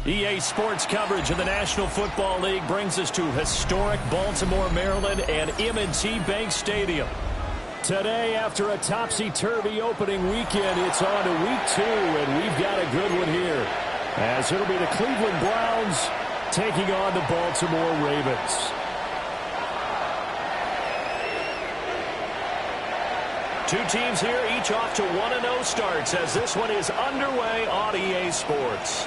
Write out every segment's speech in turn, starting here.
EA Sports coverage of the National Football League brings us to historic Baltimore, Maryland and M&T Bank Stadium. Today, after a topsy-turvy opening weekend, it's on to week 2, and we've got a good one here, as it'll be the Cleveland Browns taking on the Baltimore Ravens. Two teams here, each off to 1-0 starts, as this one is underway on EA Sports.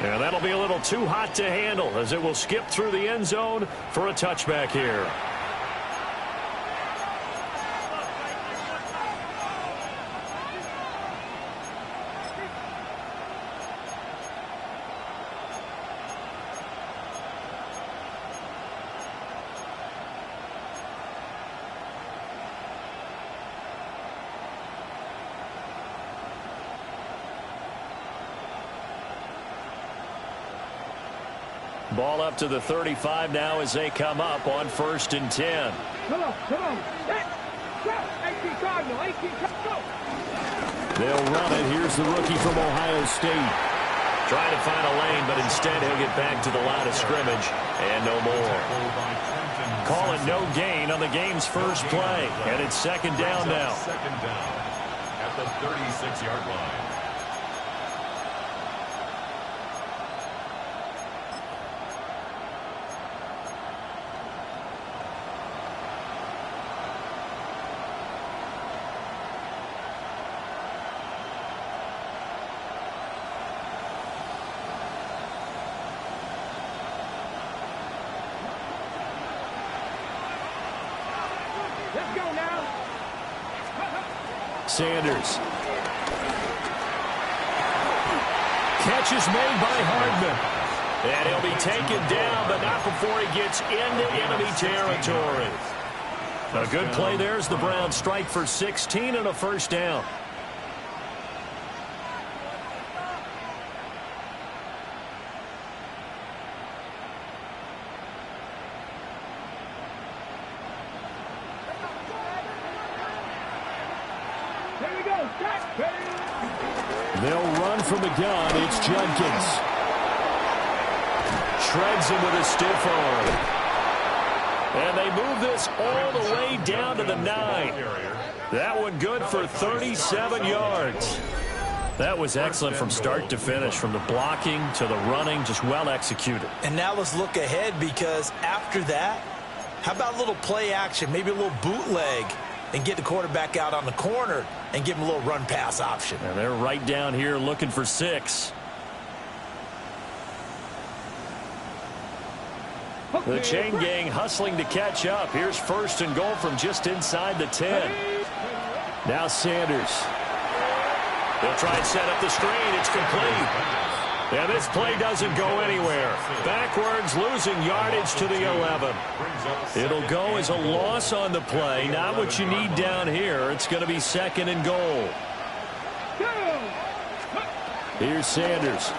And that'll be a little too hot to handle, as it will skip through the end zone for a touchback here. Ball up to the 35 now as they come up on 1st and 10. Come on. Go. 18 Cardinal, 18 go. They'll run it. Here's the rookie from Ohio State. Trying to find a lane, but instead he'll get back to the line of scrimmage and no more. Call it no gain on the game's first play. And it's 2nd down now. 2nd down at the 36-yard line. Let's go now. Sanders. Catch is made by Hardman. And he'll be taken down, but not before he gets into enemy territory. A good play there as the Browns strike for 16 and a 1st down. They'll run from the gun. It's Judkins. Shreds him with a stiff arm. And they move this all the way down to the 9. That one good for 37 yards. That was excellent from start to finish, from the blocking to the running, just well executed. And now let's look ahead, because after that, how about a little play action, maybe a little bootleg, and get the quarterback out on the corner and give him a little run-pass option. And they're right down here looking for 6. The chain gang hustling to catch up. Here's 1st and goal from just inside the 10. Now Sanders. They'll try and set up the screen. It's complete. And this play doesn't go anywhere. Backwards, losing yardage to the 11. It'll go as a loss on the play. Not what you need down here. It's going to be 2nd and goal. Here's Sanders.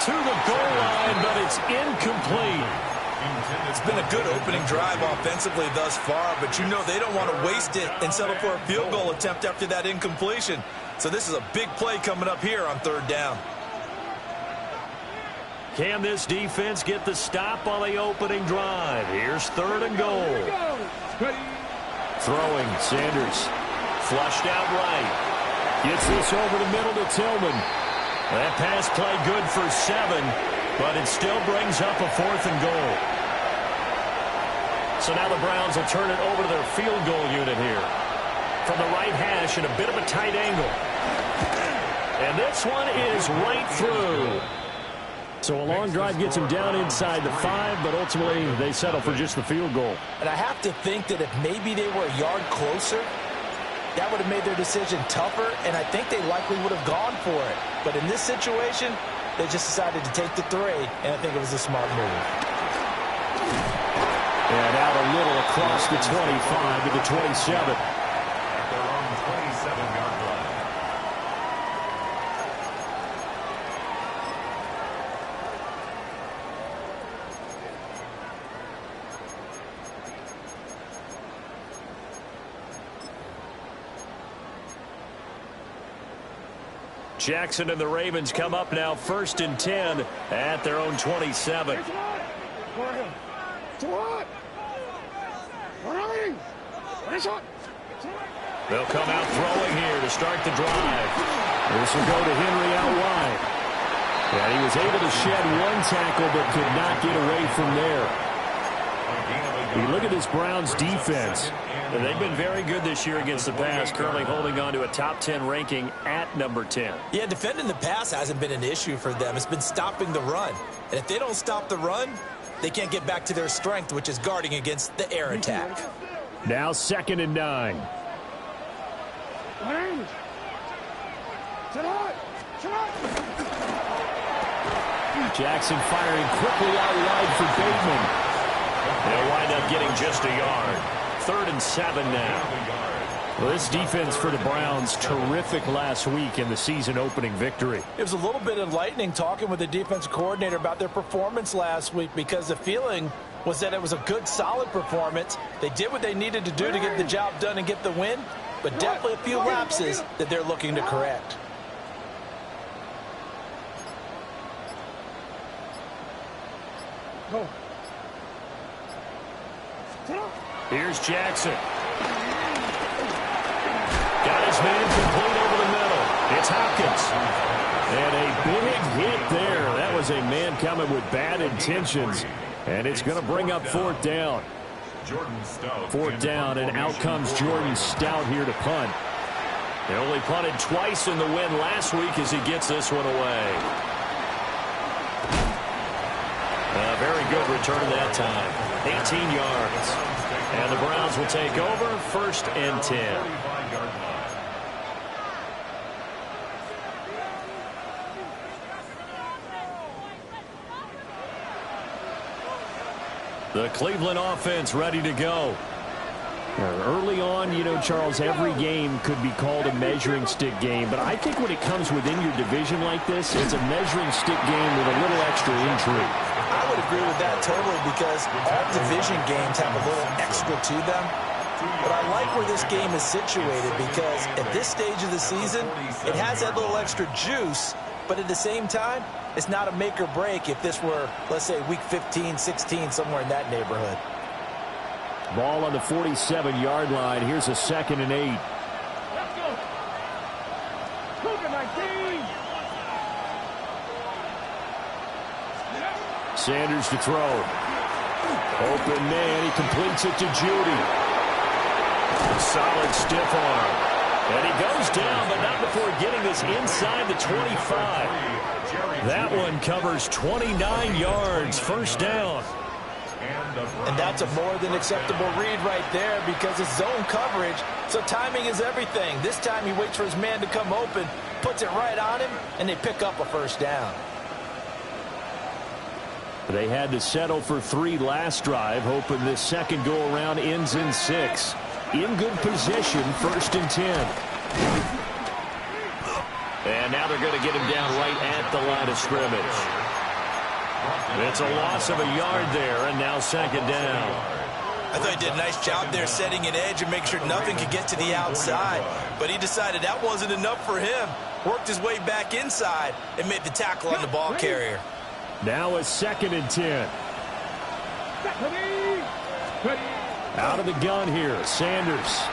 To the goal line, but it's incomplete. It's been a good opening drive offensively thus far, but you know they don't want to waste it and settle for a field goal attempt after that incompletion. So this is a big play coming up here on 3rd down. Can this defense get the stop on the opening drive? Here's 3rd and goal. Throwing, Sanders. Flushed out right. Gets this over the middle to Tillman. That pass play good for 7, but it still brings up a 4th and goal. So now the Browns will turn it over to their field goal unit here. From the right hash in a bit of a tight angle. And this one is right through. So a long drive gets them down inside the 5, but ultimately they settle for just the field goal. And I have to think that if maybe they were a yard closer, that would have made their decision tougher, and I think they likely would have gone for it. But in this situation, they just decided to take the 3, and I think it was a smart move. And out a little across the 25 to the 27. At their own 27-yard line. Jackson and the Ravens come up now 1st and 10 at their own 27. They'll come out throwing here to start the drive. This will go to Henry out wide. And he was able to shed one tackle but could not get away from there. You look at this Browns defense. They've been very good this year against the pass, currently holding on to a top 10 ranking at number 10. Yeah, defending the pass hasn't been an issue for them. It's been stopping the run. And if they don't stop the run, they can't get back to their strength, which is guarding against the air attack. Now 2nd and 9. Jackson firing quickly out wide for Bateman. They'll wind up getting just a yard. 3rd and 7 now. Well, this defense for the Browns, terrific last week in the season opening victory. It was a little bit enlightening talking with the defense coordinator about their performance last week, because the feeling was that it was a good, solid performance. They did what they needed to do to get the job done and get the win, but definitely a few lapses that they're looking to correct. Here's Jackson. Got his man complete over the middle. It's Hopkins. And a big hit there. That was a man coming with bad intentions. And it's going to bring up 4th down. 4th down, and out comes Jordan Stout here to punt. They only punted twice in the win last week as he gets this one away. A very good return that time. 18 yards. And the Browns will take over 1st and 10. The Cleveland offense ready to go. Early on, you know, Charles, every game could be called a measuring stick game. But I think when it comes within your division like this, it's a measuring stick game with a little extra intrigue. I would agree with that totally, because all division games have a little extra to them. But I like where this game is situated, because at this stage of the season, it has that little extra juice. But at the same time, it's not a make or break if this were, let's say, week 15, 16, somewhere in that neighborhood. Ball on the 47-yard line. Here's a 2nd and 8. Let's go. Cougar 19. Sanders to throw. Open man. He completes it to Judy. Solid stiff arm. And he goes down, but not before getting this inside the 25. That one covers 29 yards. 1st down. And that's a more than acceptable read right there, because it's zone coverage, so timing is everything. This time he waits for his man to come open, puts it right on him, and they pick up a 1st down. They had to settle for 3 last drive, hoping this second go-around ends in 6. In good position, 1st and 10. And now they're going to get him down right at the line of scrimmage. It's a loss of a yard there, and now 2nd down. I thought he did a nice job there setting an edge and make sure nothing could get to the outside. But he decided that wasn't enough for him. Worked his way back inside and made the tackle on the ball carrier. Now a 2nd and 10. Out of the gun here, Sanders.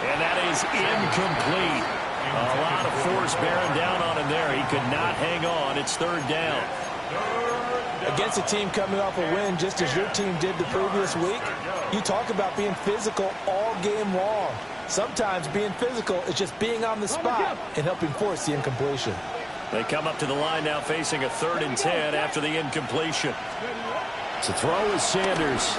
And that is incomplete. A lot of force bearing down on him there. He could not hang on. It's 3rd down. Against a team coming off a win, just as your team did the previous week, you talk about being physical all game long. Sometimes being physical is just being on the spot and helping force the incompletion. They come up to the line now facing a 3rd and 10 after the incompletion. To throw is Sanders.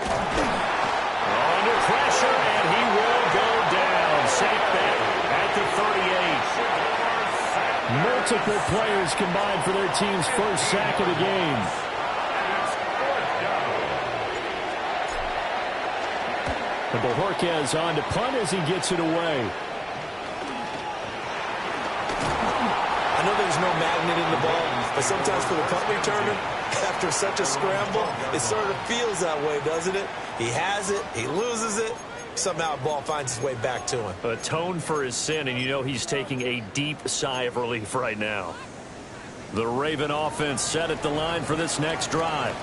Under pressure, and he will go down. Safe bet at the 38. Multiple players combined for their team's 1st sack of the game. And Bojorquez on to punt as he gets it away. I know there's no magnet in the ball, but sometimes for the punt returner, after such a scramble, it sort of feels that way, doesn't it? He has it, he loses it, somehow the ball finds its way back to him. Atone for his sin, and you know he's taking a deep sigh of relief right now. The Raven offense set at the line for this next drive.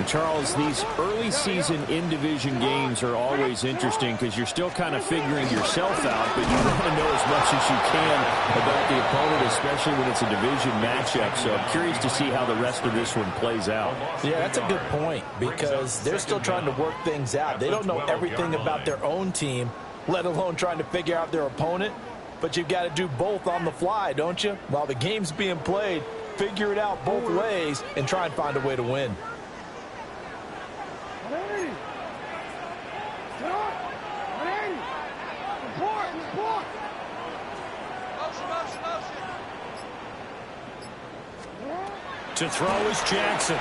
Charles, these early season in-division games are always interesting because you're still kind of figuring yourself out, but you want to know as much as you can about the opponent, especially when it's a division matchup. So I'm curious to see how the rest of this one plays out. Yeah, that's a good point because they're still trying to work things out. They don't know everything about their own team, let alone trying to figure out their opponent. But you've got to do both on the fly, don't you? While the game's being played, figure it out both ways and try and find a way to win. To throw is Jackson.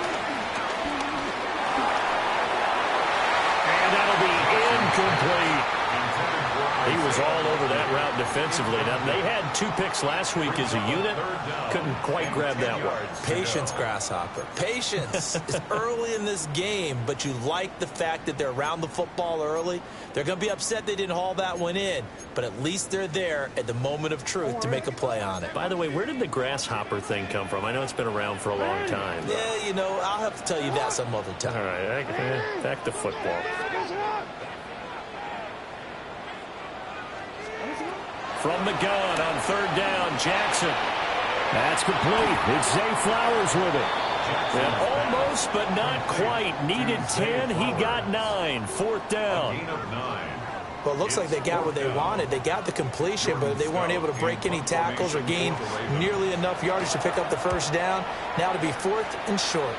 And that'll be incomplete. He was all over that route defensively. Now, they had 2 picks last week as a unit. Couldn't quite grab that one. Patience, Grasshopper. Patience. It's early in this game, but you like the fact that they're around the football early. They're going to be upset they didn't haul that one in, but at least they're there at the moment of truth to make a play on it. By the way, where did the grasshopper thing come from? I know it's been around for a long time. Yeah, you know, I'll have to tell you that some other time. All right, back to football. From the gun on 3rd down, Jackson. That's complete. It's Zay Flowers with it. And almost, but not quite. Needed 10. He got 9. 4th down. Well, it looks like they got what they wanted. They got the completion, but they weren't able to break any tackles or gain nearly enough yardage to pick up the 1st down. Now to be 4th and short.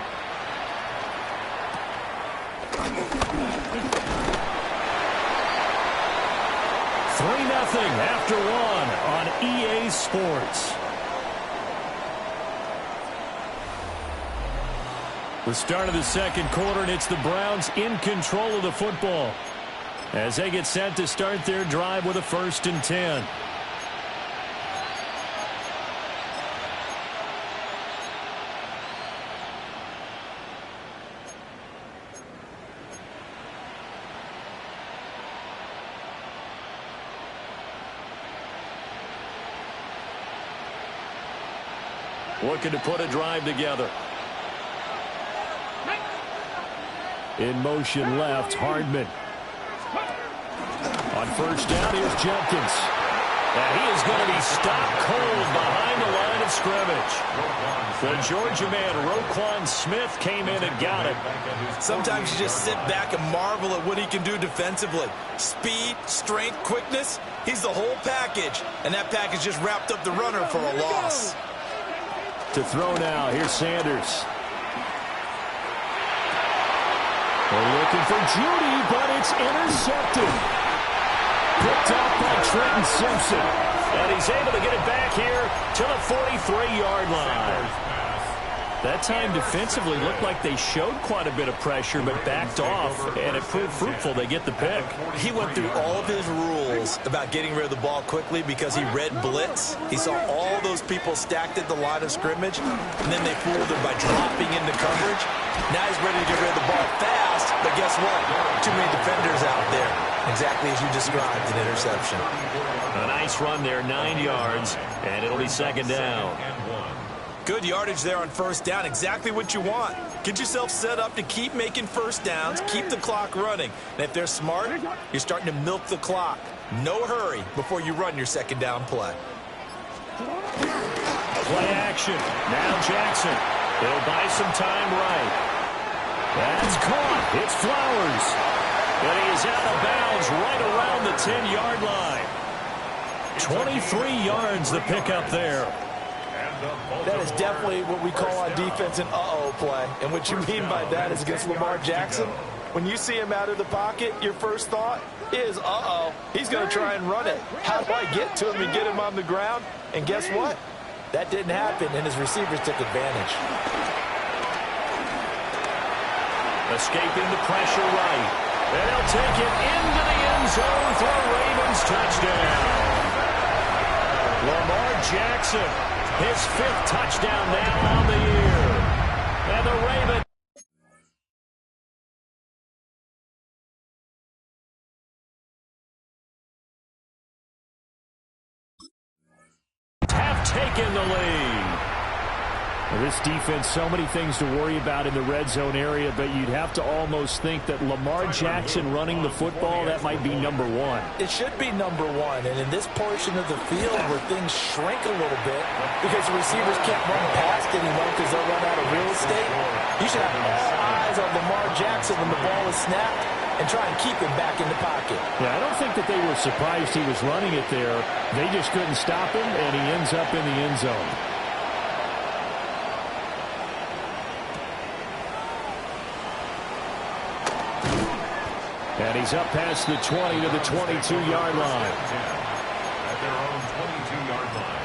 After 1 on EA Sports. The start of the 2nd quarter, and it's the Browns in control of the football as they get set to start their drive with a 1st and 10. Looking to put a drive together. In motion left, Hardman. On 1st down, here's Jenkins. And he is going to be stopped cold behind the line of scrimmage. The Georgia man, Roquan Smith, came in and got it. Sometimes you just sit back and marvel at what he can do defensively. Speed, strength, quickness, he's the whole package. And that package just wrapped up the runner for a loss. To throw now, here's Sanders. They're looking for Judy, but it's intercepted. Picked up by Trenton Simpson. And he's able to get it back here to the 43-yard line. That time defensively looked like they showed quite a bit of pressure, but backed off, and it proved fruitful. They get the pick. He went through all of his rules about getting rid of the ball quickly because he read blitz. He saw all those people stacked at the line of scrimmage, and then they fooled him by dropping into coverage. Now he's ready to get rid of the ball fast, but guess what? Too many defenders out there. Exactly as you described, an interception. A nice run there, 9 yards, and it'll be 2nd down. Good yardage there on 1st down, exactly what you want. Get yourself set up to keep making 1st downs, keep the clock running. And if they're smart, you're starting to milk the clock. No hurry before you run your 2nd down play. Play action. Now Jackson. He'll buy some time right. That's caught. It's Flowers. And he is out of bounds right around the 10-yard line. 23 yards the pickup there. That is definitely what we call on defense an uh-oh play. And what you mean by that is against Lamar Jackson. When you see him out of the pocket, your first thought is, uh-oh, he's going to try and run it. How do I get to him and get him on the ground? And guess what? That didn't happen, and his receivers took advantage. Escaping the pressure right. And they'll take it into the end zone for a Ravens touchdown. Lamar Jackson, his 5th touchdown now on the year. And the Ravens taken the lead. Well, this defense, so many things to worry about in the red zone area, but you'd have to almost think that Lamar Jackson running the football, that might be number one. It should be number one, and in this portion of the field where things shrink a little bit because the receivers can't run past anyone because they'll run out of real estate, you should have all eyes on Lamar Jackson when the ball is snapped and try and keep him back in the pocket. Yeah, I don't think that they were surprised he was running it there. They just couldn't stop him, and he ends up in the end zone. And he's up past the 20 to the 22-yard line. At their own 22-yard line.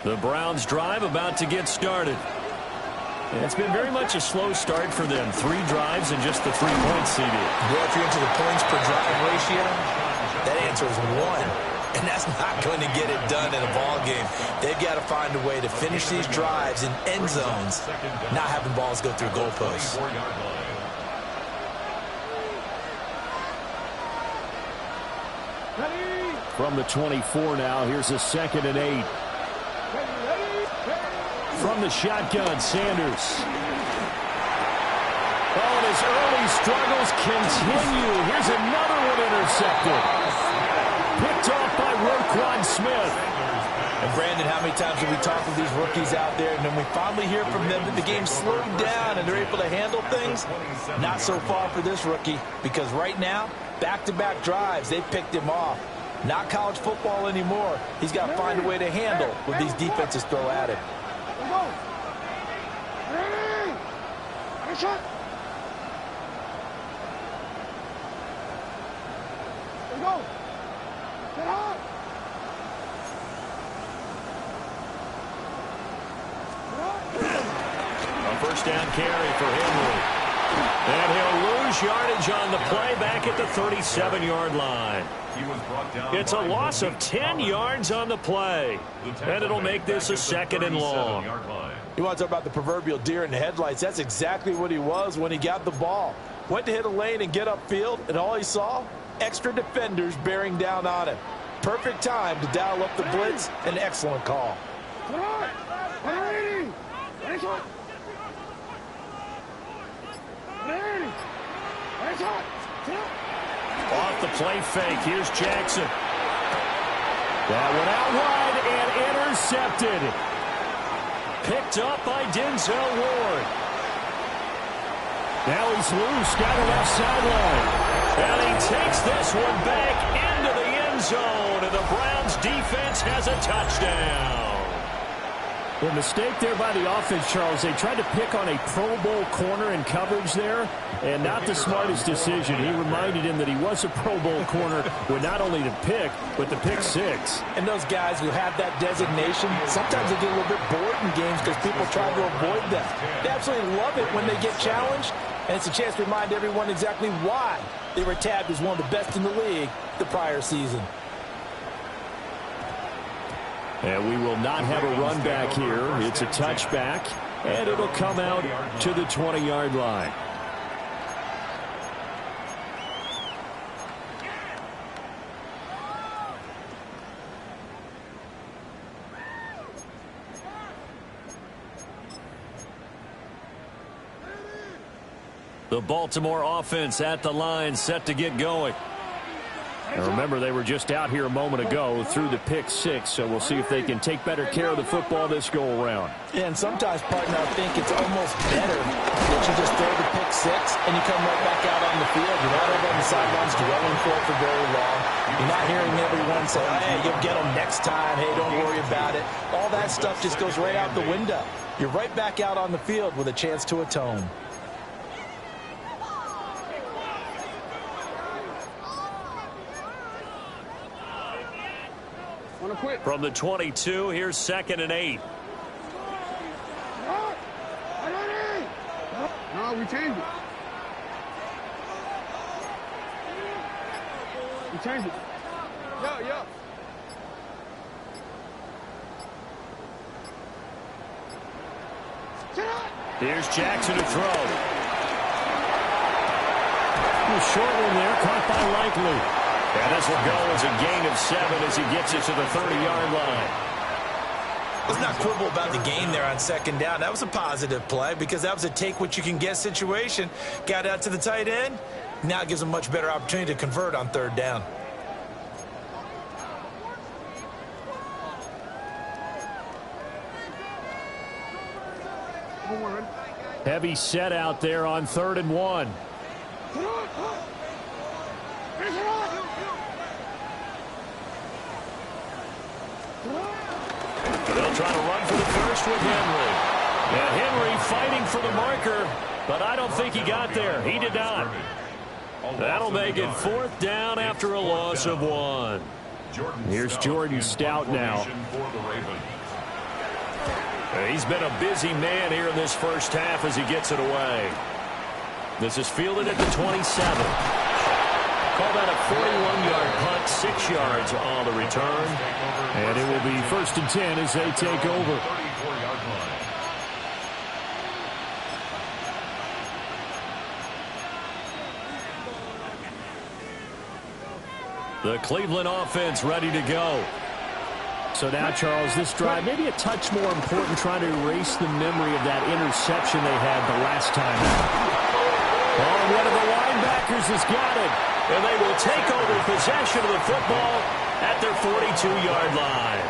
The Browns drive about to get started. And it's been very much a slow start for them. 3 drives and just the 3 points, CD. Well, if you're into the points per drive ratio, that answer is 1. And that's not going to get it done in a ball game. They've got to find a way to finish these drives in end zones, not having balls go through goalposts. From the 24 now, here's a 2nd and 8. From the shotgun, Sanders. Oh, and his early struggles continue. Here's another one intercepted. Picked off by Roquan Smith. And Brandon, how many times have we talked with these rookies out there, and then we finally hear from them that the game slowed down and they're able to handle things? Not so far for this rookie, because right now, back-to-back drives, they picked him off. Not college football anymore. He's got to find a way to handle what these defenses throw at him. Shot. There we go. Get hot. A first down carry for Henry. And he'll lose yardage on the play back at the 37-yard line. It's a loss of 10 yards on the play. And it'll make this a 2nd and long. You want to talk about the proverbial deer in the headlights? That's exactly what he was when he got the ball. Went to hit a lane and get upfield, and all he saw? Extra defenders bearing down on him. Perfect time to dial up the blitz. An excellent call. Off the play fake. Here's Jackson. That one out wide and intercepted. Picked up by Denzel Ward. Now he's loose. Got the left sideline. And he takes this one back into the end zone. And the Browns defense has a touchdown. Well, mistake there by the offense, Charles. They tried to pick on a Pro Bowl corner in coverage there, and not the smartest decision. He reminded him that he was a Pro Bowl corner with not only the pick, but the pick 6. And those guys who have that designation, sometimes they get a little bit bored in games because people try to avoid them. They absolutely love it when they get challenged, and it's a chance to remind everyone exactly why they were tabbed as one of the best in the league the prior season. And we will not have a run back here. It's a touchback, and it'll come out to the 20-yard line. The Baltimore offense at the line, set to get going. And remember, they were just out here a moment ago through the pick 6, so we'll see if they can take better care of the football this go-around. Yeah, and sometimes, partner, I think it's almost better that you just throw the pick 6 and you come right back out on the field. You're not over on the sidelines dwelling for very long. You're not hearing everyone say, hey, you'll get them next time. Hey, don't worry about it. All that stuff just goes right out the window. You're right back out on the field with a chance to atone. From the 22, here's 2nd and 8. No, we changed it. We changed it. Yo. Here's Jackson to throw. A short one there, caught by Likely. And this will go as a gain of 7 as he gets it to the 30-yard line. Let's not quibble about the gain there on second down. That was a positive play because that was a take-what-you-can-get situation. Got out to the tight end. Now it gives him a much better opportunity to convert on third down. Heavy set out there on 3rd and 1. They'll try to run for the first with Henry. And Henry fighting for the marker, but I don't think he got there. He did not. That'll make it 4th down after a loss of 1. Here's Jordan Stout now. He's been a busy man here in this first half as he gets it away. This is fielded at the 27. Call that a 41-yard punt, 6 yards on the return. And it will be 1st and 10 as they take over. The Cleveland offense ready to go. So now, Charles, this drive maybe a touch more important, trying to erase the memory of that interception they had the last time. Oh, one of the linebackers has got it. And they will take over possession of the football at their 42-yard line.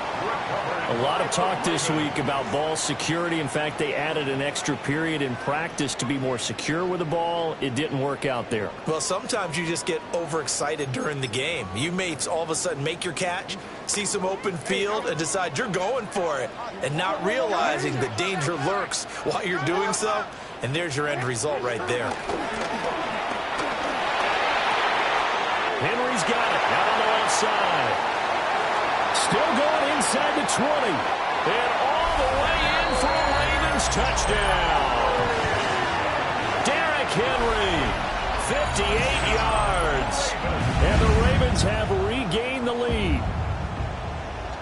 A lot of talk this week about ball security. In fact, they added an extra period in practice to be more secure with the ball. It didn't work out there. Well, sometimes you just get overexcited during the game. You may all of a sudden make your catch, see some open field, and decide you're going for it, and not realizing the danger lurks while you're doing so. And there's your end result right there. Henry's got it out on the left side. Still going inside the 20. And all the way in for a Ravens touchdown. Derrick Henry, 58 yards. And the Ravens have regained the lead.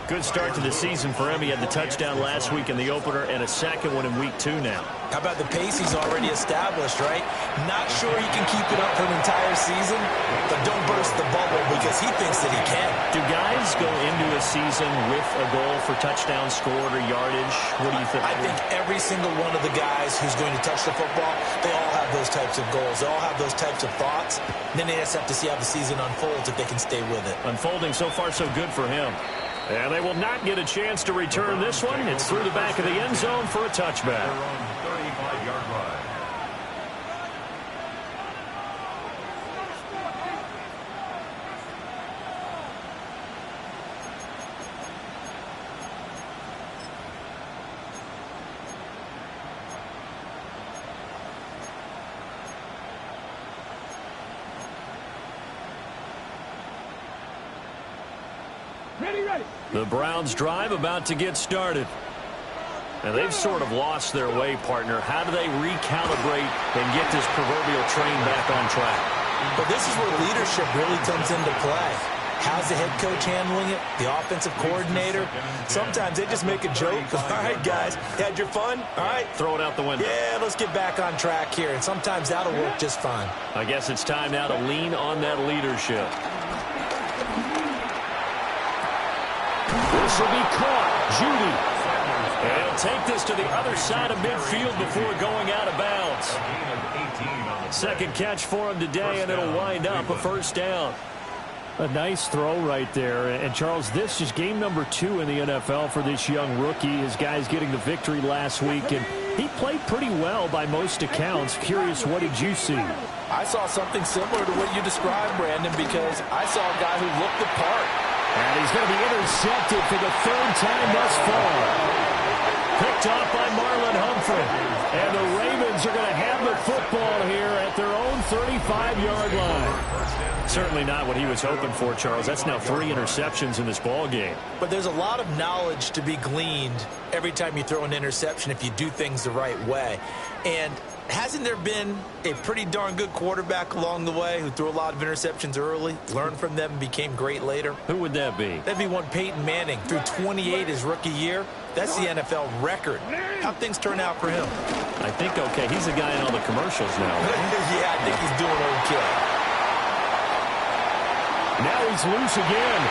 Good start to the season for him. He had the touchdown last week in the opener and a second one in week 2 now. How about the pace he's already established, right? Not sure he can keep it up for an entire season, but don't burst the bubble because he thinks that he can. Do guys go into a season with a goal for touchdown scored or yardage? What do you think? I think every single one of the guys who's going to touch the football, they all have those types of goals. They all have those types of thoughts. And then they just have to see how the season unfolds if they can stay with it. Unfolding so far so good for him. And they will not get a chance to return this one. It's through the back of the end zone for a touchback. The Browns drive about to get started. And they've sort of lost their way, partner. How do they recalibrate and get this proverbial train back on track? But this is where leadership really comes into play. How's the head coach handling it? The offensive coordinator? Sometimes they just make a joke. All right, guys, had your fun? All right. Throw it out the window. Yeah, let's get back on track here. And sometimes that'll work just fine. I guess it's time now to lean on that leadership. This will be caught. Judy. And he'll take this to the other side of midfield before going out of bounds. Second catch for him today, and it'll wind up a first down. A nice throw right there. And, Charles, this is game number 2 in the NFL for this young rookie. His guys getting the victory last week, and he played pretty well by most accounts. Curious, what did you see? I saw something similar to what you described, Brandon, because I saw a guy who looked the part. And he's going to be intercepted for the 3rd time thus far. Picked off by Marlon Humphrey. And the Ravens are going to have the football here at their own 35-yard line. Certainly not what he was hoping for, Charles. That's now 3 interceptions in this ball game. But there's a lot of knowledge to be gleaned every time you throw an interception if you do things the right way. And Hasn't there been a pretty darn good quarterback along the way who threw a lot of interceptions early, learned from them, and became great later? Who would that be? That'd be one Peyton Manning. Threw 28 his rookie year. That's the NFL record. How'd things turn out for him? I think okay. He's the guy in all the commercials now. Yeah, I think he's doing okay. Now he's loose again.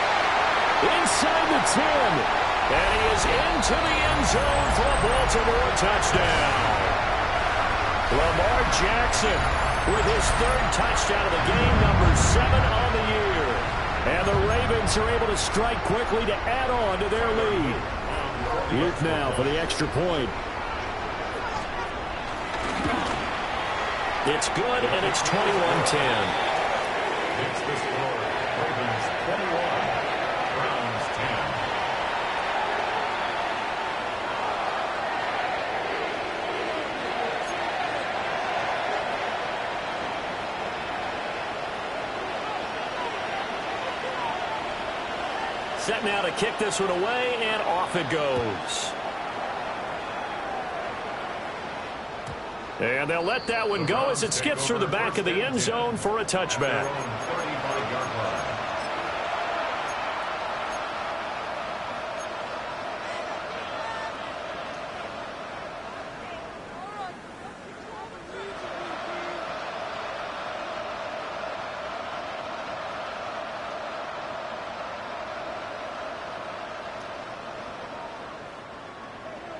Inside the 10. And he is into the end zone for a Baltimore touchdown. Lamar Jackson with his third touchdown of the game, number 7 on the year. And the Ravens are able to strike quickly to add on to their lead. Here's now for the extra point. It's good, and it's 21-10. It's the score. Ravens 21, Browns 10. Set now to kick this one away, and off it goes. And they'll let that one go as it skips through the back of the end zone for a touchback. 35-yard line.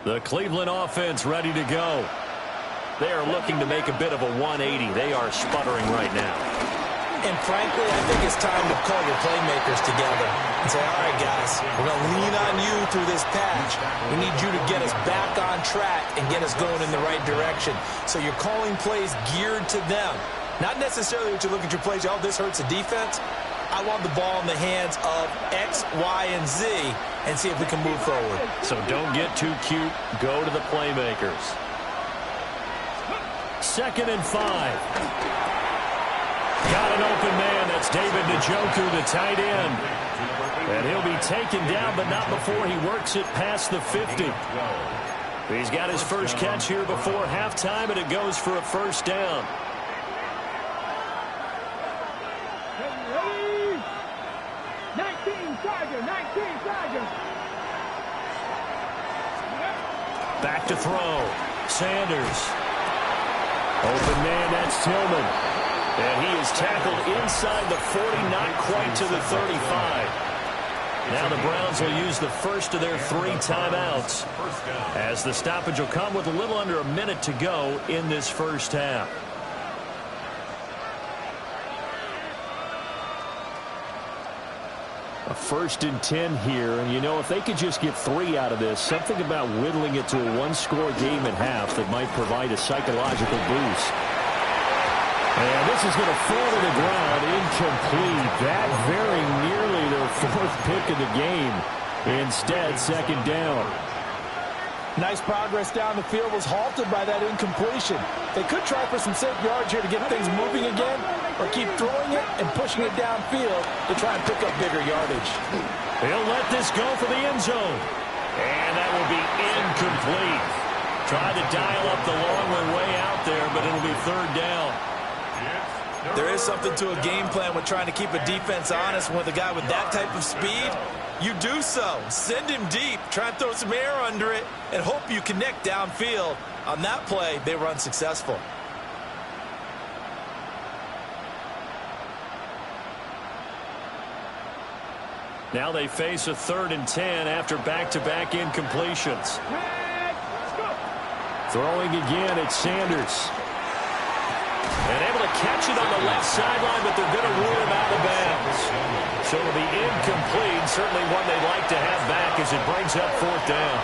The Cleveland offense ready to go. They are looking to make a bit of a 180. They are sputtering right now. And frankly, I think it's time to call your playmakers together and say, all right, guys, we're going to lean on you through this patch. We need you to get us back on track and get us going in the right direction. So you're calling plays geared to them. Not necessarily what you look at your plays, oh, this hurts the defense. I want the ball in the hands of X, Y, and Z and see if we can move forward. So don't get too cute. Go to the playmakers. 2nd and 5. Got an open man. That's David Njoku, the tight end. And he'll be taken down, but not before he works it past the 50. He's got his first catch here before halftime, and it goes for a first down. Ready? 19 Chargers, 19 Chargers. Back to throw. Sanders. Open man, that's Tillman. And he is tackled inside the 40, not quite to the 35. Now the Browns will use the first of their 3 timeouts, as the stoppage will come with a little under a minute to go in this first half. A 1st and 10 here, and you know, if they could just get 3 out of this, something about whittling it to a 1-score game at half that might provide a psychological boost. And this is going to fall to the ground, incomplete. That very nearly their 4th pick of the game. Instead, 2nd down. Nice progress down the field was halted by that incompletion. They could try for some safe yards here to get things moving again, or keep throwing it and pushing it downfield to try and pick up bigger yardage. He'll let this go for the end zone. And that will be incomplete. Tried to dial up the long one way out there, but it'll be 3rd down. There is something to a game plan with trying to keep a defense honest. With a guy with that type of speed, you do so. Send him deep, try and throw some air under it, and hope you connect downfield. On that play, they were unsuccessful. Now they face a 3rd and 10 after back-to-back incompletions. Throwing again, it's Sanders. And able to catch it on the left sideline, but they're going to rule him out of bounds. So it'll be incomplete. Certainly one they'd like to have back as it brings up 4th down.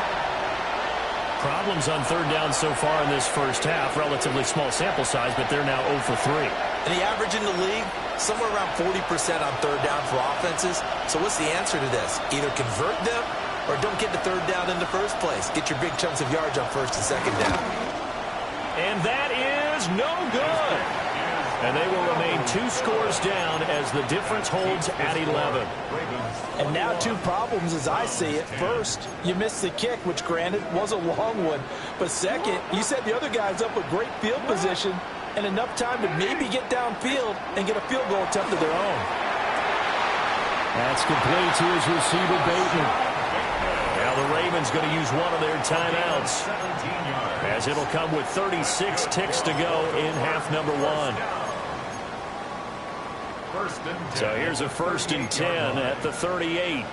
Problems on 3rd down so far in this first half. Relatively small sample size, but they're now 0 for 3. And the average in the league, somewhere around 40% on 3rd down for offenses. So what's the answer to this? Either convert them or don't get to 3rd down in the first place. Get your big chunks of yards on 1st and 2nd down. And that is no good. And they will remain 2 scores down as the difference holds at 11. And now 2 problems as I see it. First, you missed the kick, which granted was a long one. But second, you set the other guys up with great field position and enough time to maybe get downfield and get a field goal attempt of their own. That's complete to his receiver, Bateman. Now the Ravens going to use one of their timeouts, as it'll come with 36 ticks to go in half number 1. So here's a 1st and 10 at the 38.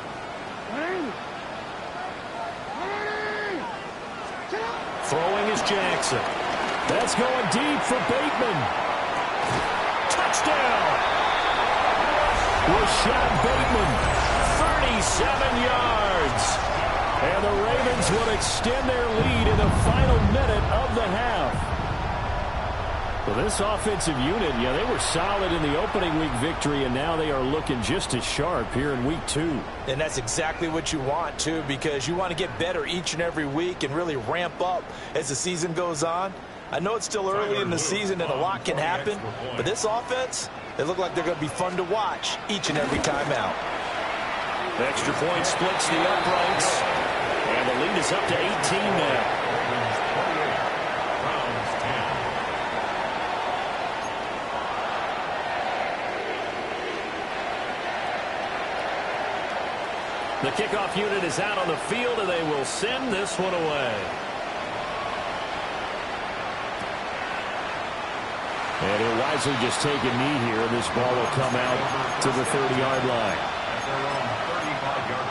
Throwing is Jackson. That's going deep for Bateman. Touchdown! Rashad Bateman. 37 yards. And the Ravens will extend their lead in the final minute of the half. Well, this offensive unit, they were solid in the opening week victory, and now they are looking just as sharp here in week 2. And that's exactly what you want, too, because you want to get better each and every week and really ramp up as the season goes on. I know it's still early in the season and a lot can happen, but this offense, they look like they're going to be fun to watch each and every time out. The extra point splits the uprights, and the lead is up to 18 now. The kickoff unit is out on the field, and they will send this one away. And he'll wisely just take a knee here, and this ball will come out to the 30-yard line. At their own 35-yard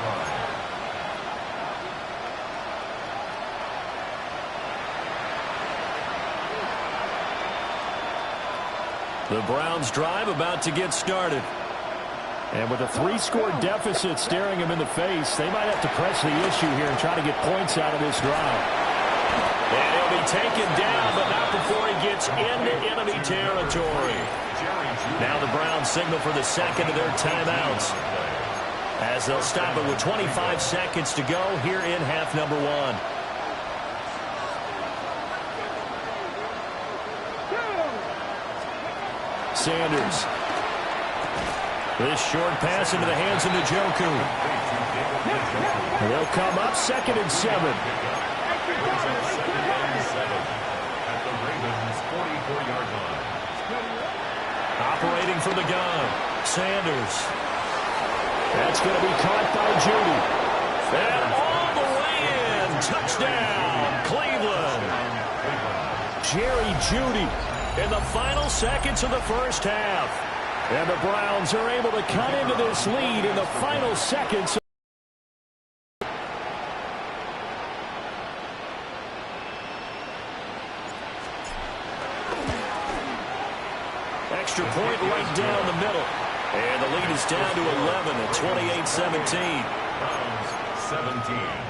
line. The Browns drive about to get started. And with a 3-score deficit staring him in the face, they might have to press the issue here and try to get points out of this drive. And he'll be taken down, but not before he gets into enemy territory. Now the Browns signal for the second of their timeouts, as they'll stop it with 25 seconds to go here in half number 1. Sanders. This short pass into the hands of Njoku. They'll come up 2nd and 7. At the Ravens' 44-yard line. Operating from the gun, Sanders. That's going to be caught by Jeudy. And all the way in. Touchdown, Cleveland. Jerry Jeudy. In the final seconds of the first half. And the Browns are able to cut into this lead in the final seconds. Extra point right down the middle. And the lead is down to 11 at 28-17. Browns 17.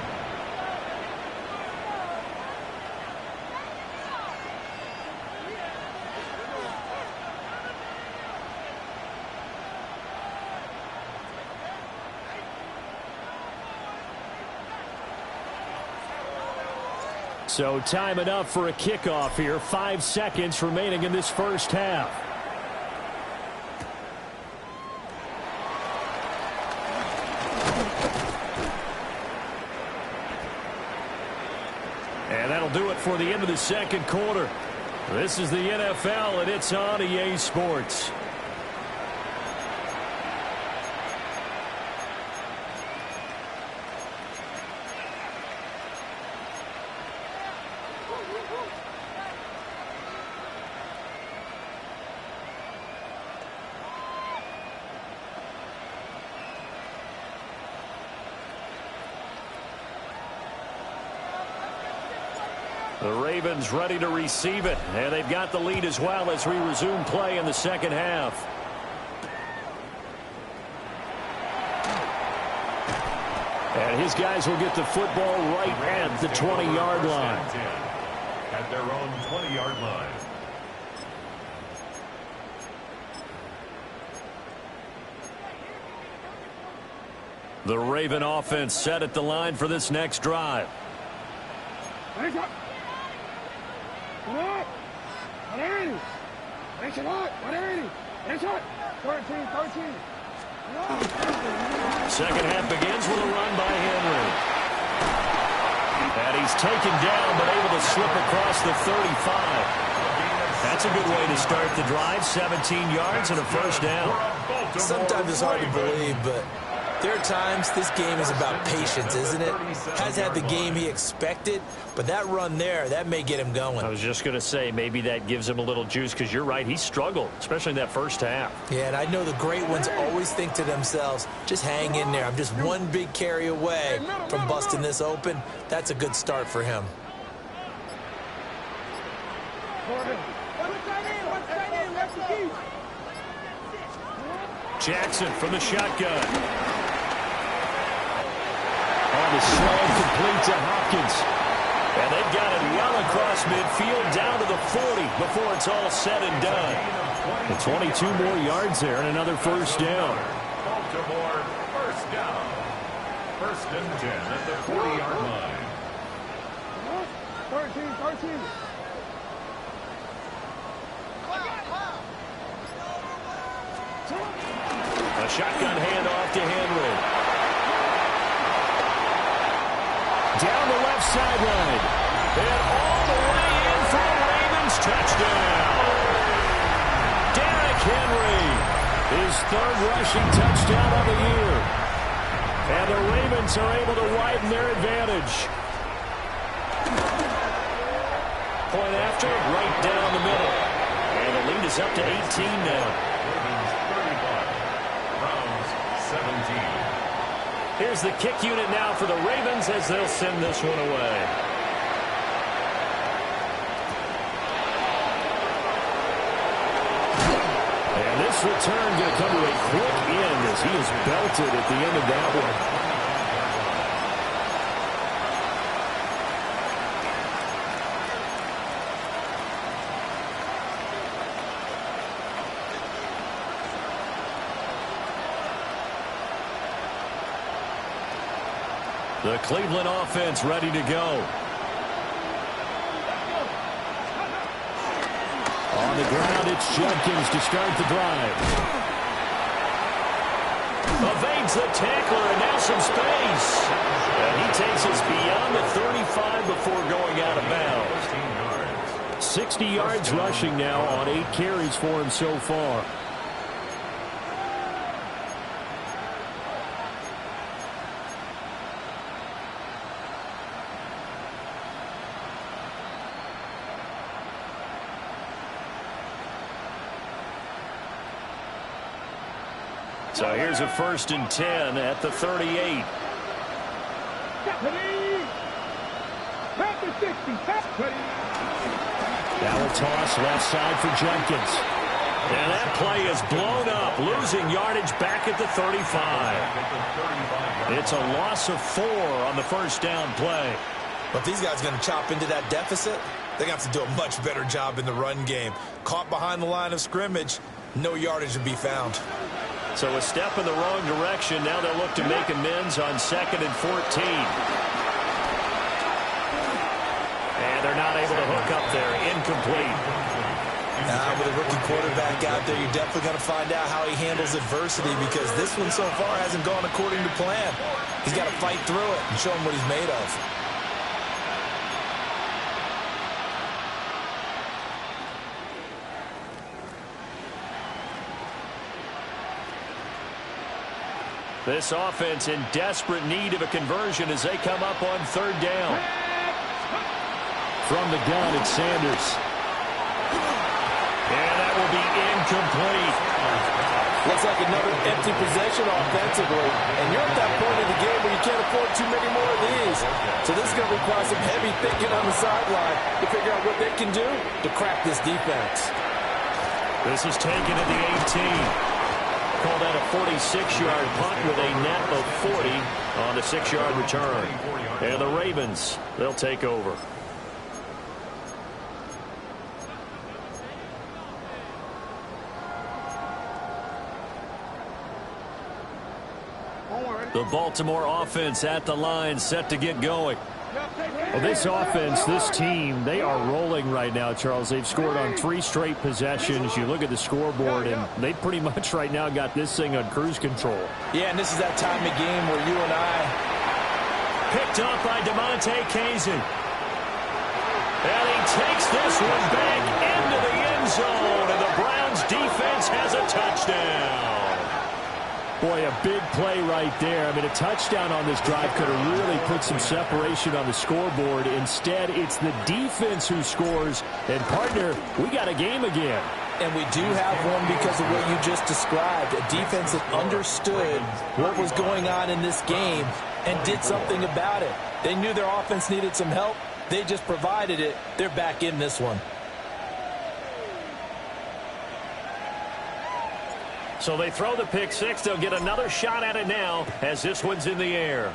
So time enough for a kickoff here. 5 seconds remaining in this first half. And that'll do it for the end of the second quarter. This is the NFL, and it's on EA Sports. The Ravens ready to receive it, and they've got the lead as well as we resume play in the second half. And his guys will get the football right at the 20-yard line. At their own 20-yard line. The Raven offense set at the line for this next drive. Nice shot. 180. Nice shot. 13. Second half begins with a run by Henry. And he's taken down, but able to slip across the 35. That's a good way to start the drive. 17 yards and a first down. Sometimes it's hard to believe, but there are times this game is about patience, isn't it? Has had the game he expected, but that run there, that may get him going. I was just going to say, maybe that gives him a little juice, because you're right, he struggled, especially in that first half. Yeah, and I know the great ones always think to themselves, just hang in there. I'm just one big carry away from busting this open. That's a good start for him. Jackson from the shotgun. On the slant, complete to Hopkins. And they've got it well across midfield, down to the 40 before it's all said and done. And 22 more yards there and another first down. Baltimore, first down. First and 10 at the 40-yard line. 13. A shotgun handoff to Henry. Down the left sideline. And all the way in for a Ravens touchdown. Derrick Henry, his third rushing touchdown of the year. And the Ravens are able to widen their advantage. Point after, right down the middle. And the lead is up to 18 now. 17. Here's the kick unit now for the Ravens as they'll send this one away. And this return going to come to a quick end as he is belted at the end of that one. The Cleveland offense ready to go. On the ground, it's Jenkins to start the drive. Evades the tackler, and now some space. And he takes us beyond the 35 before going out of bounds. 60 yards rushing now on 8 carries for him so far. So here's a first and 10 at the 38. Now a toss left side for Jenkins. And that play is blown up, losing yardage back at the 35. It's a loss of 4 on the first down play. But these guys are going to chop into that deficit. They're going to have to do a much better job in the run game. Caught behind the line of scrimmage, no yardage to be found. So a step in the wrong direction. Now they'll look to make amends on 2nd and 14. And they're not able to hook up there. Incomplete. With a rookie quarterback out there, you're definitely going to find out how he handles adversity, because this one so far hasn't gone according to plan. He's got to fight through it and show him what he's made of. This offense in desperate need of a conversion as they come up on 3rd down. From the gun, it's Sanders. And that will be incomplete. Looks like another empty possession offensively. And you're at that point in the game where you can't afford too many more of these. So this is going to require some heavy thinking on the sideline to figure out what they can do to crack this defense. This is taken at the 18. Called out a 46-yard punt with a net of 40 on the 6-yard return. And the Ravens, they'll take over. The Baltimore offense at the line, set to get going. Well, this offense, this team, they are rolling right now, Charles. They've scored on 3 straight possessions. You look at the scoreboard, and they pretty much right now got this thing on cruise control. Yeah, and this is that time of game where you and I... Picked up by DeMonte Kazin. And he takes this one back into the end zone, and the Browns defense has a touchdown. Boy, a big play right there. I mean, a touchdown on this drive could have really put some separation on the scoreboard. Instead, it's the defense who scores. And, partner, we got a game again. And we do have one because of what you just described. A defense that understood what was going on in this game and did something about it. They knew their offense needed some help. They just provided it. They're back in this one. So they throw the pick six. They'll get another shot at it now as this one's in the air.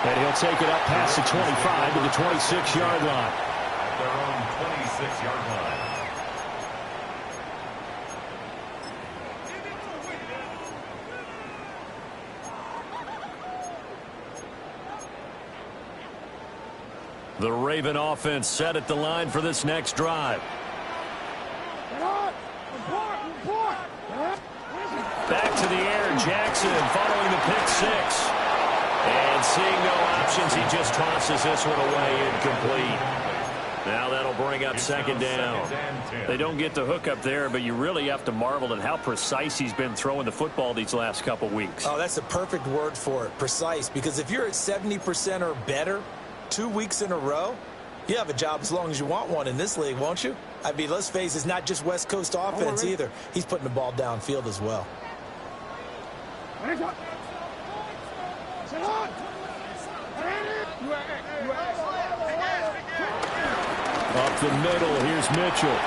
And he'll take it up past the 25 to the 26-yard line. At their own 26-yard line. The Raven offense set at the line for this next drive. Back to the air, Jackson following the pick six. And seeing no options, he just tosses this one away, incomplete. Now that'll bring up second down. They don't get the hook up there, but you really have to marvel at how precise he's been throwing the football these last couple weeks. Oh, that's a perfect word for it, precise, because if you're at 70% or better 2 weeks in a row, you have a job as long as you want one in this league, won't you? I mean, let's face it, it's not just West Coast offense either. He's putting the ball downfield as well. Up the middle, here's Mitchell.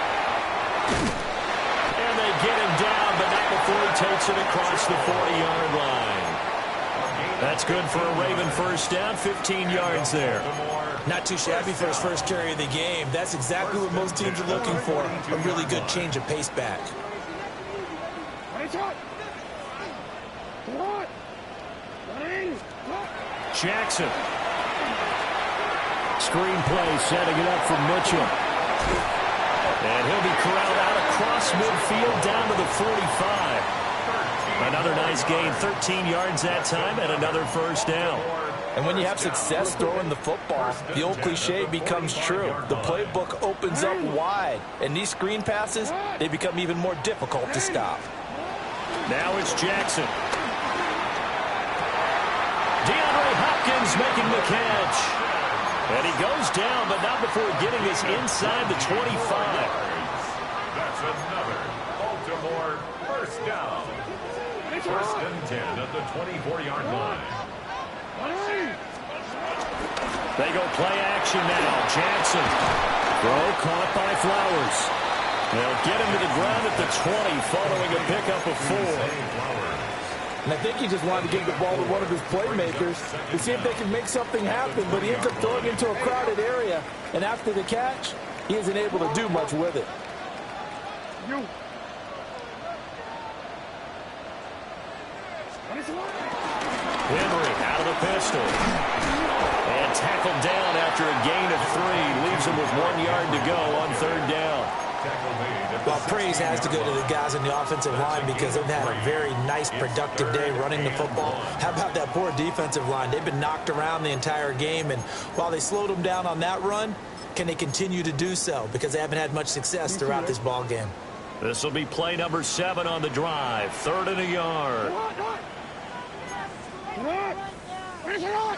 And they get him down, but not before he takes it across the 40-yard line. That's good for a Raven first down, 15 yards there. Not too shabby for his first carry of the game. That's exactly what most teams are looking for, a really good change of pace back. Jackson. Screen play, setting it up for Mitchell. And he'll be corralled out across midfield down to the 45. Another nice gain, 13 yards that time, and another first down. And when you have success throwing the football, the old cliche becomes true. The playbook opens up wide, and these screen passes, they become even more difficult to stop. Now it's Jackson. DeAndre Hopkins making the catch. And he goes down, but not before getting us inside the 25. That's another Baltimore first down. First and 10 at the 24-yard line. They go play action now. Jackson. Throw caught by Flowers. They'll get him to the ground at the 20 following a pickup of 4. And I think he just wanted to give the ball to one of his playmakers to see if they can make something happen, but he ends up throwing into a crowded area, and after the catch, he isn't able to do much with it. Henry out of the pistol. And tackled down after a gain of 3. Leaves him with 1 yard to go on third down. Well, praise has to go to the guys in the offensive line because they've had a very nice, productive day running the football. How about that poor defensive line? They've been knocked around the entire game, and while they slowed them down on that run, can they continue to do so? Because they haven't had much success throughout this ball game. This will be play number 7 on the drive. 3rd and a yard. Get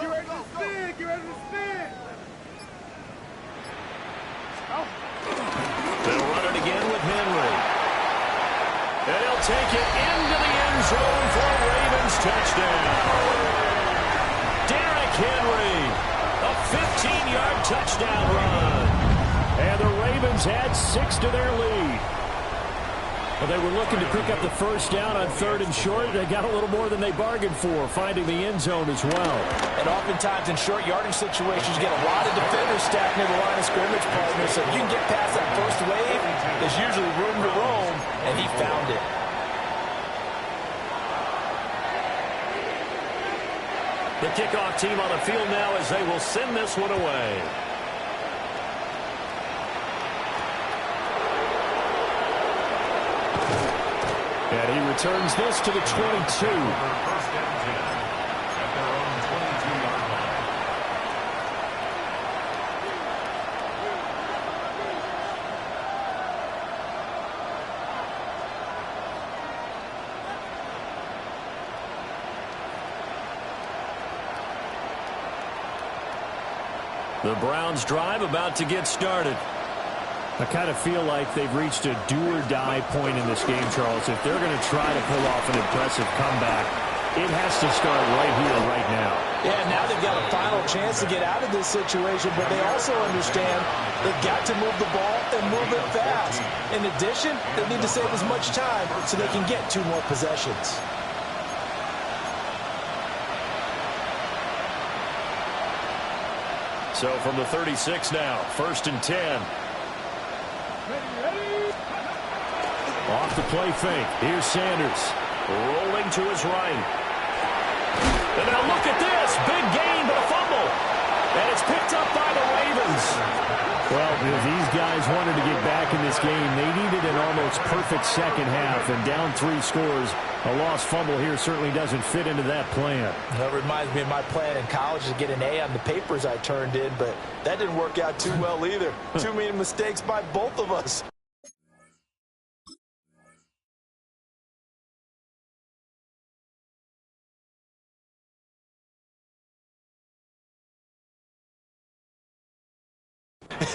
ready to spin! Get ready to spin! They'll run it again with Henry. And he'll take it into the end zone for a Ravens touchdown. Derrick Henry, a 15-yard touchdown run. And the Ravens add 6 to their lead. Well, they were looking to pick up the first down on 3rd and short. They got a little more than they bargained for, finding the end zone as well. And oftentimes in short yardage situations, you get a lot of defenders stacked near the line of scrimmage, partner. So if you can get past that first wave, there's usually room to roam, and he found it. The kickoff team on the field now as they will send this one away. And he returns this to the 22. First and 10 at their own 22-yard line. The Browns drive about to get started. I kind of feel like they've reached a do-or-die point in this game, Charles. If they're going to try to pull off an impressive comeback, it has to start right here, right now. Yeah, now they've got a final chance to get out of this situation, but they also understand they've got to move the ball and move it fast. In addition, they need to save as much time so they can get 2 more possessions. So from the 36 now, first and 10. Off the play fake. Here's Sanders. Rolling to his right. And now look at this. Big gain, but a fumble. And it's picked up by the Ravens. Well, if these guys wanted to get back in this game, they needed an almost perfect second half. And down 3 scores, a lost fumble here certainly doesn't fit into that plan. That reminds me of my plan in college to get an A on the papers I turned in, but that didn't work out too well either. Too many mistakes by both of us.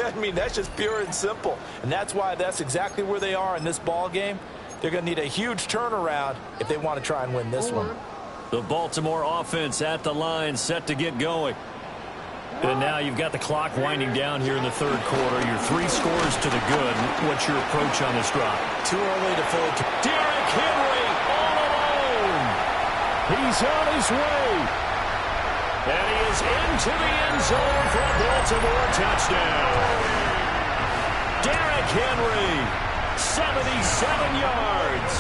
I mean, that's just pure and simple. And that's why that's exactly where they are in this ball game. They're going to need a huge turnaround if they want to try and win this one. The Baltimore offense at the line, set to get going. And now you've got the clock winding down here in the third quarter. Your 3 scores to the good. What's your approach on this drive? Too early to fully... Derrick Henry all alone. He's on his way. And he is into the end zone for a Baltimore touchdown. Derrick Henry, 77 yards.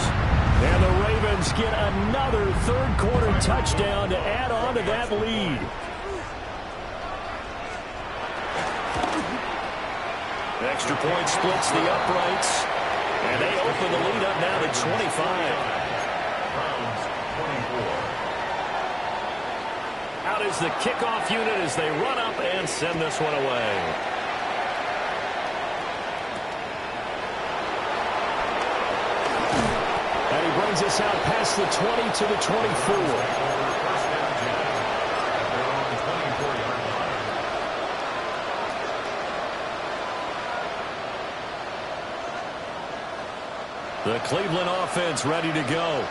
And the Ravens get another third-quarter touchdown to add on to that lead. Extra point splits the uprights. And they open the lead up now to 25. Browns 24. Out is the kickoff unit as they run up and send this one away. And he brings us out past the 20 to the 24. First and 10 at their own 24-yard line. The Cleveland offense ready to go.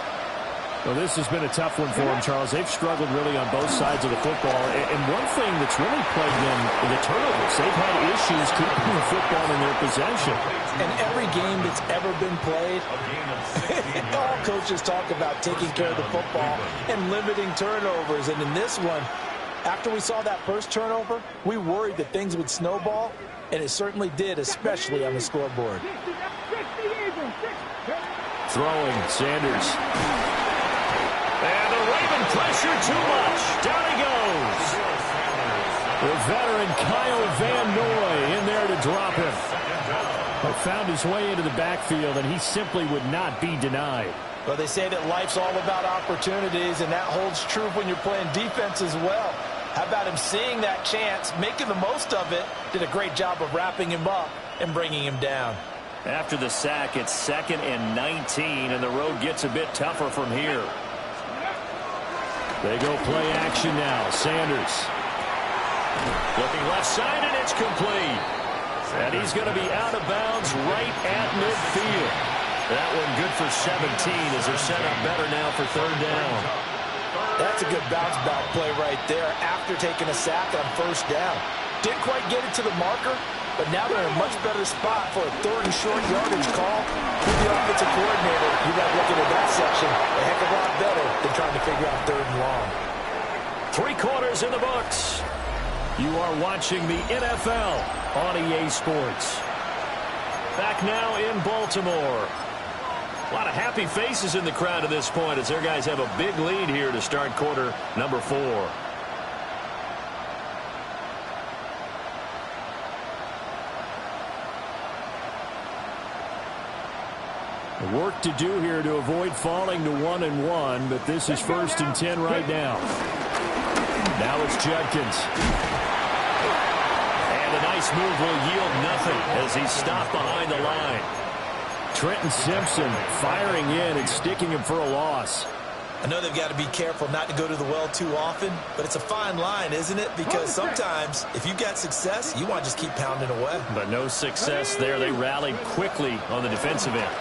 Well, this has been a tough one for them, Charles. They've struggled really on both sides of the football. And one thing that's really plagued them, the turnovers. They've had issues keeping the football in their possession. And every game that's ever been played, all coaches talk about taking care of the football and limiting turnovers. And in this one, after we saw that first turnover, we worried that things would snowball, and it certainly did, especially on the scoreboard. Throwing, Sanders. And the Raven pressure too much. Down he goes. The veteran Kyle Van Noy in there to drop him. But found his way into the backfield, and he simply would not be denied. Well, they say that life's all about opportunities, and that holds true when you're playing defense as well. How about him seeing that chance, making the most of it, did a great job of wrapping him up and bringing him down. After the sack, it's 2nd and 19, and the road gets a bit tougher from here. They go play action now. Sanders. Looking left side, and it's complete. And he's going to be out of bounds right at midfield. That one good for 17 as they're set up better now for 3rd down. That's a good bounce-back play right there after taking a sack on 1st down. Didn't quite get it to the marker, but now they're in a much better spot for a 3rd and short yardage call. With the offensive coordinator, you got looking at that section a heck of a lot better than trying to figure out 3rd and long. 3 quarters in the books. You are watching the NFL on EA Sports. Back now in Baltimore. A lot of happy faces in the crowd at this point as their guys have a big lead here to start quarter number 4. Work to do here to avoid falling to 1-1, but this is 1st and 10 right now. Now it's Judkins. And a nice move will yield nothing as he's stopped behind the line. Trenton Simpson firing in and sticking him for a loss. I know they've got to be careful not to go to the well too often, but it's a fine line, isn't it? Because sometimes if you've got success, you want to just keep pounding away. But no success there. They rallied quickly on the defensive end.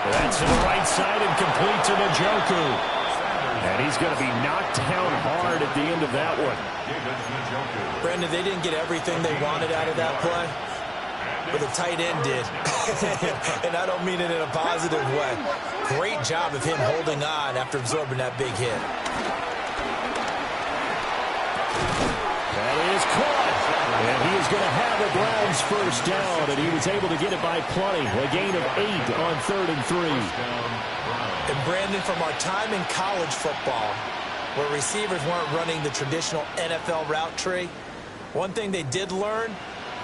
That's to the right side and complete to Njoku. And he's going to be knocked down hard at the end of that one. Brandon, they didn't get everything they wanted out of that play, but the tight end did. And I don't mean it in a positive way. Great job of him holding on after absorbing that big hit. That is caught. And he is going to have the Browns first down, and he was able to get it by plenty. A gain of 8 on 3rd and 3. And Brandon, from our time in college football, where receivers weren't running the traditional NFL route tree, one thing they did learn,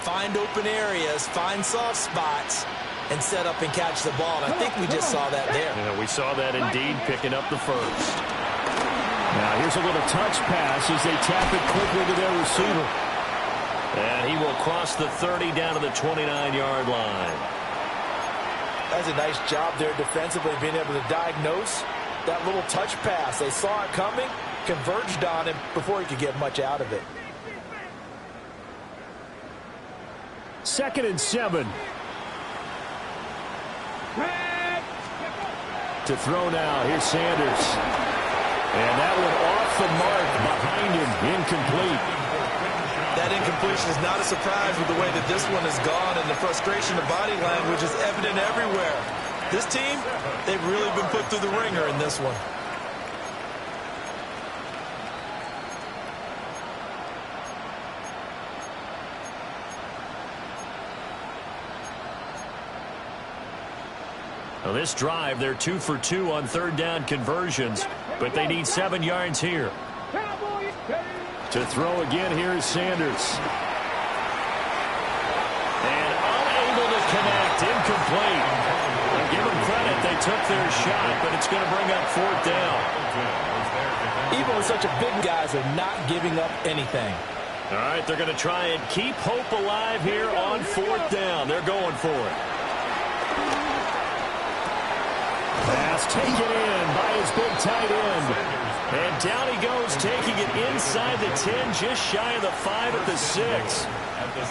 find open areas, find soft spots, and set up and catch the ball. And I think we just saw that there. Yeah, we saw that indeed, picking up the first. Now here's a little touch pass as they tap it quickly to their receiver. And he will cross the 30 down to the 29-yard line. That's a nice job there defensively, being able to diagnose that little touch pass. They saw it coming, converged on him before he could get much out of it. 2nd and 7. To throw now. Here's Sanders. And that one off the mark behind him. Incomplete. That incompletion is not a surprise with the way that this one has gone, and the frustration of body language is evident everywhere. This team, they've really been put through the ringer in this one. Well, this drive, they're 2 for 2 on 3rd down conversions, but they need 7 yards here. To throw again, here is Sanders. And unable to connect, incomplete. And give them credit, they took their shot, but it's going to bring up 4th down. Even with such a big guys, they're not giving up anything. All right, they're going to try and keep hope alive here on 4th down. They're going for it. Pass taken in by his big tight end. And down he goes, taking it inside the 10, just shy of the 5 at the 6.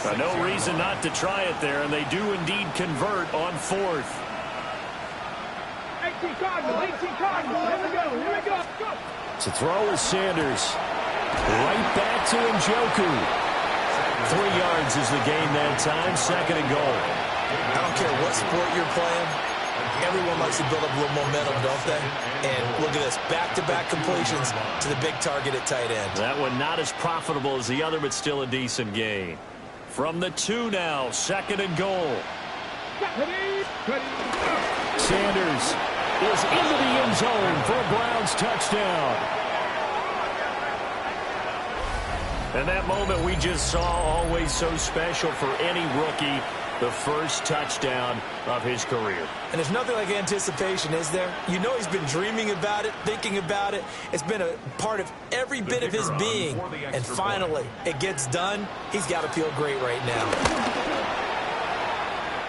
But no reason not to try it there, and they do indeed convert on 4th. 18 Cardinal, 18 Cardinal. Here we go. To throw is Sanders. Right back to Njoku. 3 yards is the gain that time, 2nd and goal. I don't care what sport you're playing. Everyone likes to build up a little momentum, don't they? And look at this, back-to-back completions to the big target at tight end. That one not as profitable as the other, but still a decent gain. From the 2 now, 2nd and goal. Sanders is into the end zone for a Browns touchdown. And that moment we just saw, always so special for any rookie. The first touchdown of his career. And there's nothing like anticipation, is there? You know he's been dreaming about it, thinking about it. It's been a part of every bit of his being. And finally, it gets done. He's got to feel great right now.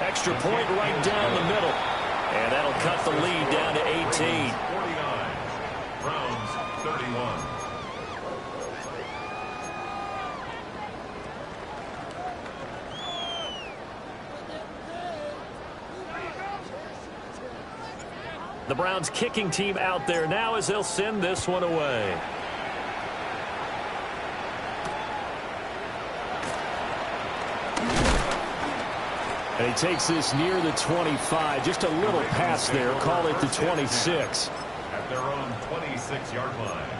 Extra point right down the middle. And that'll cut the lead down to 18. 49. Browns 31. The Browns kicking team out there now as they'll send this one away. And he takes this near the 25. Just a little pass there. Call it the 26. At their own 26-yard line.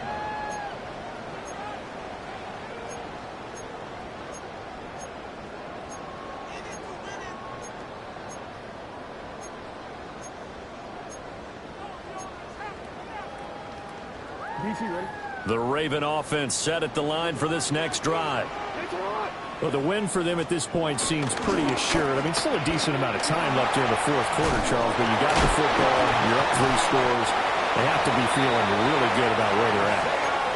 DC ready? The Raven offense set at the line for this next drive. Well, the win for them at this point seems pretty assured. I mean, still a decent amount of time left here in the fourth quarter, Charles, but you got the football, you're up 3 scores. They have to be feeling really good about where they're at.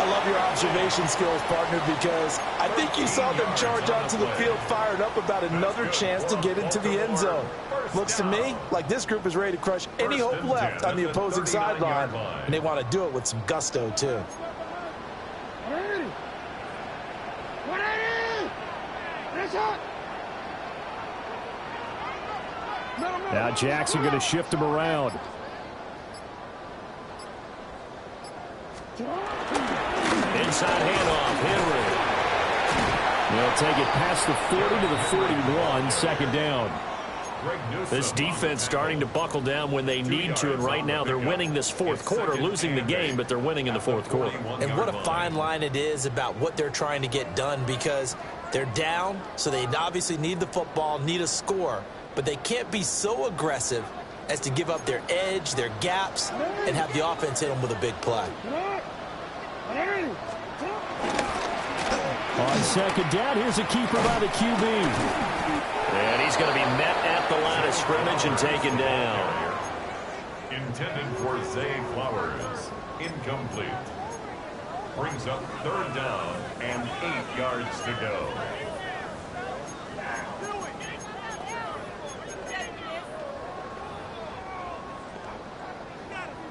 I love your observation skills, partner, because I think you saw them charge onto the field fired up about another chance to get into the end zone. Looks to me like this group is ready to crush any hope left on the opposing sideline, and they want to do it with some gusto, too. Now Jackson going to shift him around. Inside handoff, Henry. They'll take it past the 40 to the 41, second down. This defense starting to buckle down when they need to, and right now they're winning this fourth quarter, losing the game, but they're winning in the fourth quarter. And what a fine line it is about what they're trying to get done, because they're down, so they obviously need the football, need a score, but they can't be so aggressive as to give up their edge, their gaps, and have the offense hit them with a big play. On second down, here's a keeper by the QB. And he's going to be met at the line of scrimmage and taken down. Intended for Zay Flowers. Incomplete. Brings up third down and 8 yards to go.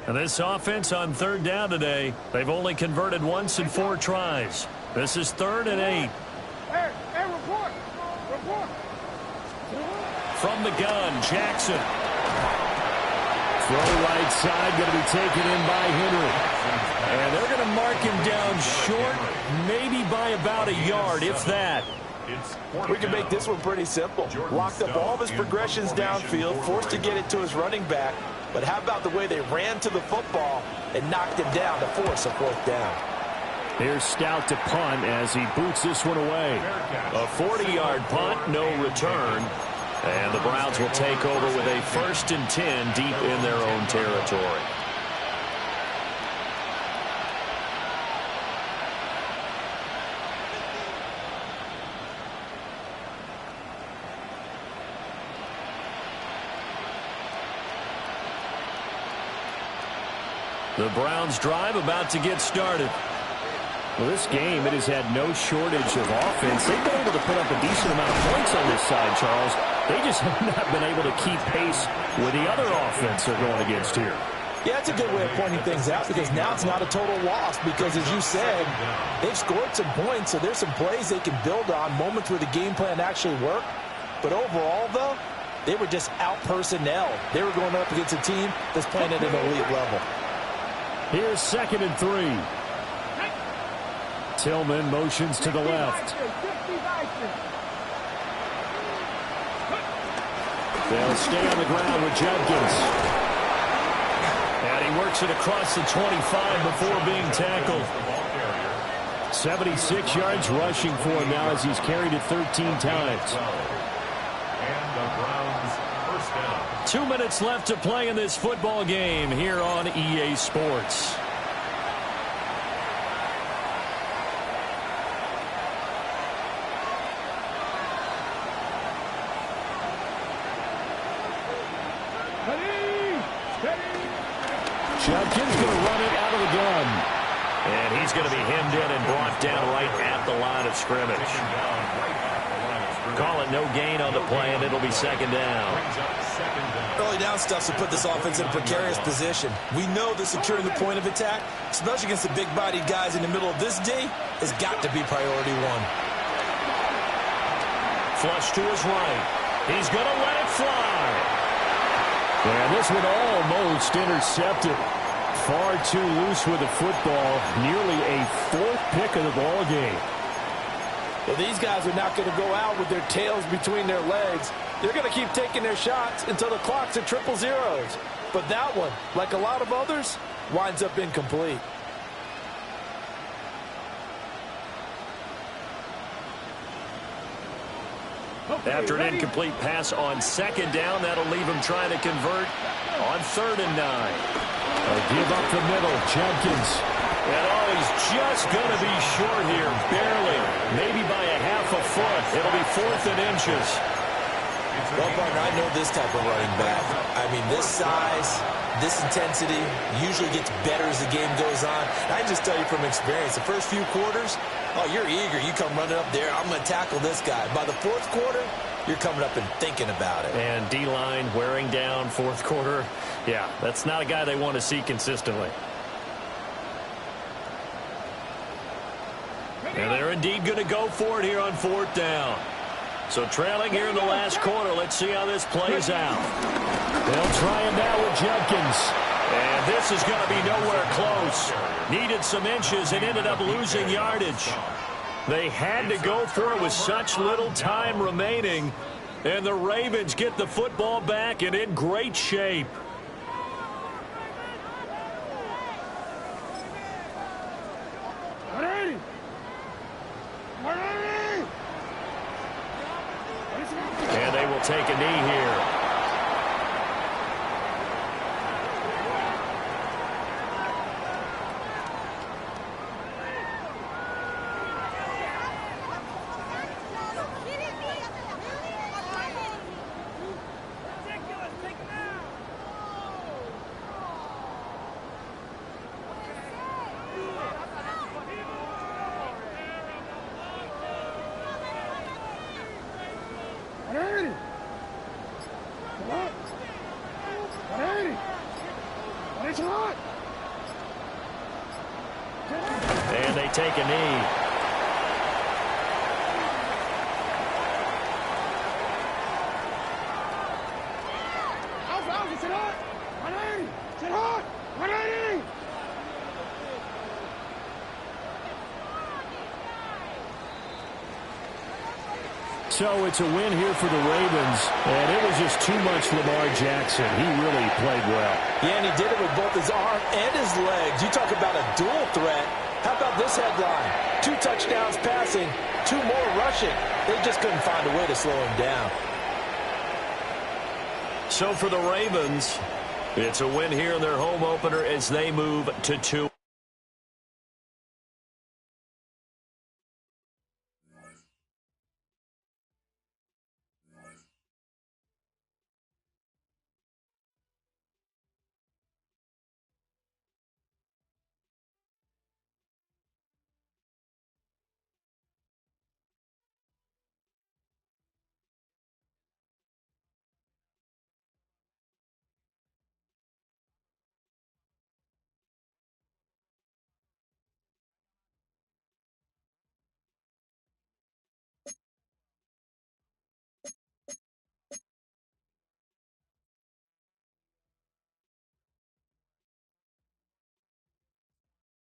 And this offense on third down today, they've only converted once in 4 tries. This is 3rd and 8. Hey, report. From the gun, Jackson. Throw right side, going to be taken in by Henry. And they're going to mark him down short, maybe by about a yard, if that. We can make this one pretty simple. Locked up all of his progressions downfield, forced to get it to his running back. But how about the way they ran to the football and knocked him down to force a 4th down? Here's Stout to punt as he boots this one away. A 40-yard punt, no return. And the Browns will take over with a 1st and 10 deep in their own territory. The Browns drive about to get started. Well, this game, it has had no shortage of offense. They've been able to put up a decent amount of points on this side, Charles. They just have not been able to keep pace with the other offense they're going against here. Yeah, that's a good way of pointing things out, because now it's not a total loss, because as you said, they've scored some points, so there's some plays they can build on, moments where the game plan actually worked. But overall, though, they were just out-personnel. They were going up against a team that's playing at an elite level. Here's 2nd and 3. Tillman motions to the left. They'll stay on the ground with Judkins. And he works it across the 25 before being tackled. 76 yards rushing for him now as he's carried it 13 times. And the Browns first down. 2 minutes left to play in this football game here on EA Sports. Judkins going to run it out of the gun. And he's going to be hemmed in and brought down right at the line of scrimmage. Call it no gain on the play, and it'll be 2nd down. Early down stuff to put this offense in a precarious position. We know that securing the point of attack, especially against the big-bodied guys in the middle of this D, has got to be priority 1. Flush to his right. He's going to let it fly. And this one almost intercepted. Far too loose with the football. Nearly a 4th pick of the ball game. Well, these guys are not going to go out with their tails between their legs. They're going to keep taking their shots until the clock's at 000s. But that one, like a lot of others, winds up incomplete. After an incomplete pass on 2nd down, that'll leave him trying to convert on 3rd and 9. A give up the middle. Judkins. And oh, he's just going to be short here, barely, maybe by a half a foot. It'll be 4th and inches. Well, partner, I know this type of running back. I mean, this size, this intensity usually gets better as the game goes on. I can just tell you from experience, the first few quarters, oh, you're eager. You come running up there, I'm going to tackle this guy. By the 4th quarter, you're coming up and thinking about it. And D-line wearing down 4th quarter. Yeah, that's not a guy they want to see consistently. And they're indeed going to go for it here on 4th down. So trailing here in the last quarter. Let's see how this plays out. They'll try it now with Jenkins. And this is going to be nowhere close. Needed some inches and ended up losing yardage. They had to go for it with such little time remaining. And the Ravens get the football back and in great shape. And they will take a knee here. And they take a knee. So it's a win here for the Ravens, and it was just too much Lamar Jackson. He really played well. Yeah, and he did it with both his arm and his legs. You talk about a dual threat. How about this headline? 2 touchdowns passing, 2 more rushing. They just couldn't find a way to slow him down. So for the Ravens, it's a win here in their home opener as they move to 2-1.